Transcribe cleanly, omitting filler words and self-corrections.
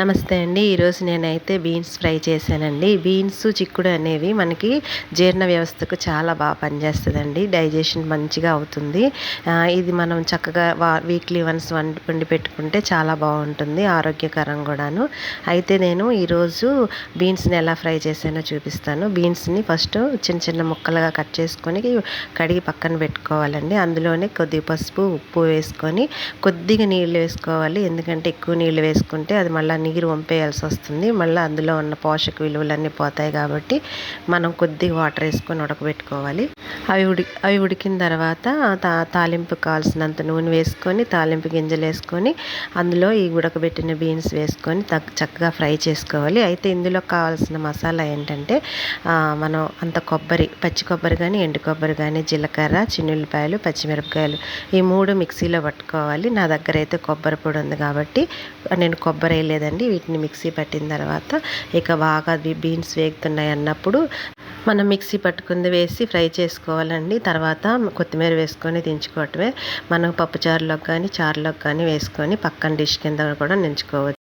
నమస్తే అండి. ఈరోజు నేనైతే బీన్స్ ఫ్రై చేశానండి. బీన్స్, చిక్కుడు అనేవి మనకి జీర్ణ వ్యవస్థకు చాలా బాగా పనిచేస్తుందండి. డైజెషన్ మంచిగా అవుతుంది. ఇది మనం చక్కగా వీక్లీ వన్స్ వండి పెట్టుకుంటే చాలా బాగుంటుంది, ఆరోగ్యకరం కూడాను. అయితే నేను ఈరోజు బీన్స్ని ఎలా ఫ్రై చేశానో చూపిస్తాను. బీన్స్ని ఫస్ట్ చిన్న చిన్న ముక్కలుగా కట్ చేసుకొని కడిగి పక్కన పెట్టుకోవాలండి. అందులోనే కొద్దిగా పసుపు, ఉప్పు వేసుకొని కొద్దిగా నీళ్ళు వేసుకోవాలి. ఎందుకంటే ఎక్కువ నీళ్ళు వేసుకుంటే అది మళ్ళీ నీరు వంపేయాల్సి వస్తుంది. మళ్ళీ అందులో ఉన్న పోషక విలువలన్నీ పోతాయి కాబట్టి మనం కొద్దిగా వాటర్ వేసుకొని ఉడకబెట్టుకోవాలి. అవి ఉడికిన తర్వాత తాలింపు కావాల్సినంత నూనె వేసుకొని, తాలింపు గింజలు వేసుకొని, అందులో ఈ ఉడకబెట్టిన బీన్స్ వేసుకొని చక్కగా ఫ్రై చేసుకోవాలి. అయితే ఇందులో కావాల్సిన మసాలా ఏంటంటే మనం అంత పచ్చి కొబ్బరి కానీ, ఎండు కొబ్బరి కానీ, జీలకర్ర, చిన్నుల్లిపాయలు, పచ్చిమిరపకాయలు ఈ 3 మిక్సీలో పట్టుకోవాలి. నా దగ్గర అయితే కొబ్బరి పొడి ఉంది కాబట్టి నేను కొబ్బరి వేయలేదండి. వీటిని మిక్సీ పట్టిన తర్వాత ఇక బాగా బీన్స్ వేగుతున్నాయి అన్నప్పుడు మనం మిక్సీ పట్టుకుంది వేసి ఫ్రై చేసుకోవాలండి. తర్వాత కొత్తిమీర వేసుకొని దించుకోవటమే. మనం పప్పుచారులోకి కానీ, చారులోకి కానీ వేసుకొని పక్కన డిష్ కింద కూడా నించుకోవచ్చు.